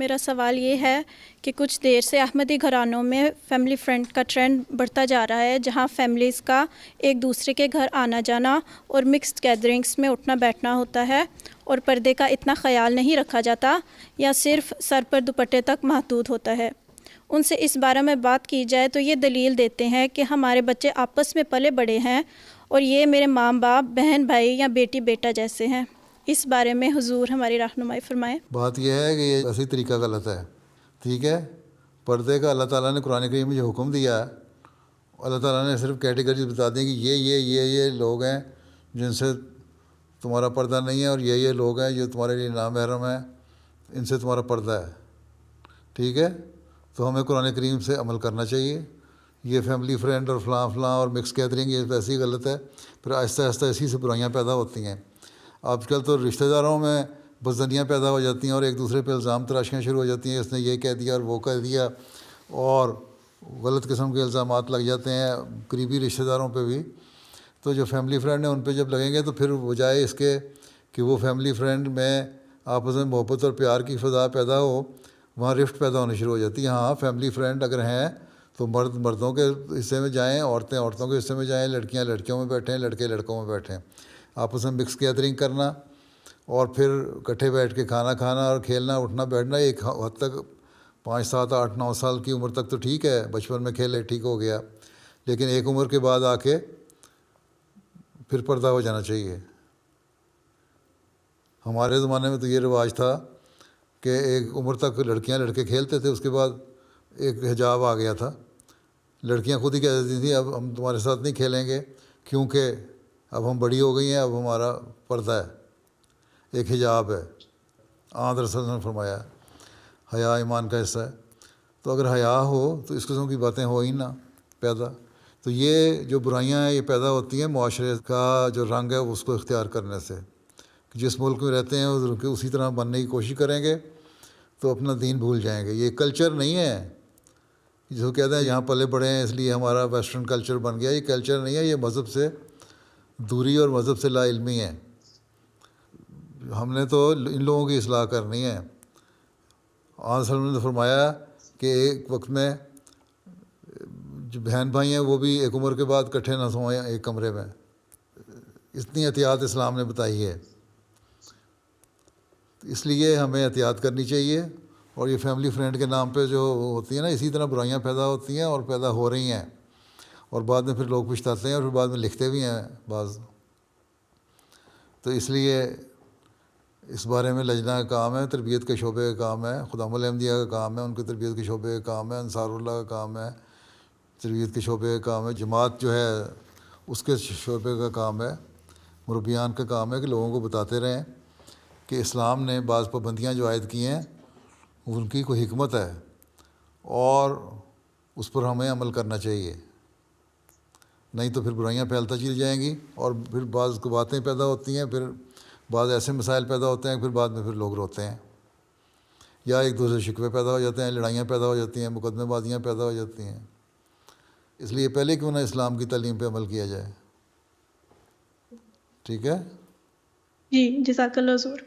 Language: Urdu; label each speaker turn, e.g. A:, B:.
A: میرا سوال یہ ہے کہ کچھ دیر سے احمدی گھرانوں میں فیملی فرینڈ کا ٹرینڈ بڑھتا جا رہا ہے، جہاں فیملیز کا ایک دوسرے کے گھر آنا جانا اور مکسڈ گیدرنگس میں اٹھنا بیٹھنا ہوتا ہے، اور پردے کا اتنا خیال نہیں رکھا جاتا یا صرف سر پر دوپٹے تک محدود ہوتا ہے۔ ان سے اس بارے میں بات کی جائے تو یہ دلیل دیتے ہیں کہ ہمارے بچے آپس میں پلے بڑے ہیں اور یہ میرے ماں باپ، بہن بھائی یا بیٹی بیٹا جیسے ہیں۔ اس بارے میں حضور ہماری رہنمائی فرمائیں۔
B: بات یہ ہے کہ یہ ایسی طریقہ غلط ہے، ٹھیک ہے۔ پردے کا اللہ تعالیٰ نے قرآن کریم میں جو حکم دیا ہے، اللہ تعالیٰ نے صرف کیٹیگریز بتا دی کہ یہ لوگ ہیں جن سے تمہارا پردہ نہیں ہے، اور یہ لوگ ہیں جو تمہارے لیے نامحرم ہیں، ان سے تمہارا پردہ ہے، ٹھیک ہے۔ تو ہمیں قرآن کریم سے عمل کرنا چاہیے۔ یہ فیملی فرینڈ اور فلاں اور مکس گیدرنگ یہ ویسے ہی غلط ہے، پھر آہستہ آہستہ اسی سے برائیاں پیدا ہوتی ہیں۔ آج کل تو رشتہ داروں میں بدزنیاں پیدا ہو جاتی ہیں اور ایک دوسرے پہ الزام تراشیاں شروع ہو جاتی ہیں، اس نے یہ کہہ دیا اور وہ کہہ دیا، اور غلط قسم کے الزامات لگ جاتے ہیں قریبی رشتہ داروں پہ بھی۔ تو جو فیملی فرینڈ ہیں ان پہ جب لگیں گے تو پھر بجائے اس کے کہ وہ فیملی فرینڈ میں آپس میں محبت اور پیار کی فضا پیدا ہو، وہاں رفٹ پیدا ہونی شروع ہو جاتی ہے۔ ہاں، فیملی فرینڈ اگر ہیں تو مرد مردوں کے حصے میں جائیں، عورتیں عورتوں کے حصے میں جائیں، لڑکیاں لڑکیوں میں بیٹھیں، لڑکے لڑکوں میں بیٹھیں۔ آپس میں مکس گیدرنگ کرنا اور پھر اکٹھے بیٹھ کے کھانا کھانا اور کھیلنا اٹھنا بیٹھنا ایک حد تک 5 7 8 9 سال کی عمر تک تو ٹھیک ہے، بچپن میں کھیلے ٹھیک ہو گیا، لیکن ایک عمر کے بعد آ کے پھر پردہ ہو جانا چاہیے۔ ہمارے زمانے میں تو یہ رواج تھا کہ ایک عمر تک لڑکیاں لڑکے کھیلتے تھے، اس کے بعد ایک حجاب آ گیا تھا۔ لڑکیاں خود ہی کہہ دیتی تھیں اب ہم تمہارے ساتھ نہیں کھیلیں گے کیونکہ اب ہم بڑی ہو گئی ہیں، اب ہمارا پردہ ہے، ایک حجاب ہے۔ آن رسول نے فرمایا حیا ایمان کا حصہ ہے۔ تو اگر حیا ہو تو اس قسم کی باتیں ہو ہی نہ پیدا۔ تو یہ جو برائیاں ہیں یہ پیدا ہوتی ہیں معاشرے کا جو رنگ ہے اس کو اختیار کرنے سے۔ جس ملک میں رہتے ہیں اسی طرح بننے کی کوشش کریں گے تو اپنا دین بھول جائیں گے۔ یہ کلچر نہیں ہے جس کو کہتے ہیں یہاں پلے بڑے ہیں اس لیے ہمارا ویسٹرن کلچر بن گیا۔ یہ کلچر نہیں ہے، یہ مذہب سے دوری اور مذہب سے لا علمی ہے۔ ہم نے تو ان لوگوں کی اصلاح کرنی ہے۔ آن صلی اللہ علیہ وسلم نے فرمایا کہ ایک وقت میں جو بہن بھائی ہیں وہ بھی ایک عمر کے بعد اکٹھے نہ سوئیں ایک کمرے میں۔ اتنی احتیاط اسلام نے بتائی ہے، اس لیے ہمیں احتیاط کرنی چاہیے۔ اور یہ فیملی فرینڈ کے نام پہ جو ہوتی ہیں نا، اسی طرح برائیاں پیدا ہوتی ہیں اور پیدا ہو رہی ہیں، اور بعد میں پھر لوگ پچھتاتے ہیں اور پھر بعد میں لکھتے بھی ہیں بعض۔ تو اس لیے اس بارے میں لجنہ کا کام ہے، تربیت کے شعبے کا کام ہے، خدام الاحمدیہ کا کام ہے، ان کے تربیت کے شعبے کا کام ہے، انصار اللہ کا کام ہے، تربیت کے شعبے کا کام ہے، جماعت جو ہے اس کے شعبے کا کام ہے، مربیان کا کام ہے کہ لوگوں کو بتاتے رہیں کہ اسلام نے بعض پابندیاں جو عائد کی ہیں ان کی کوئی حکمت ہے اور اس پر ہمیں عمل کرنا چاہیے، نہیں تو پھر برائیاں پھیلتا چلی جائیں گی اور پھر بعض باتیں پیدا ہوتی ہیں، پھر بعض ایسے مسائل پیدا ہوتے ہیں، پھر بعد میں پھر لوگ روتے ہیں یا ایک دوسرے شکوے پیدا ہو جاتے ہیں، لڑائیاں پیدا ہو جاتی ہیں، مقدمے بازیاں پیدا ہو جاتی ہیں۔ اس لیے پہلے کیوں نہ اسلام کی تعلیم پہ عمل کیا جائے، ٹھیک ہے؟
A: جی، جزاک اللہ حضور۔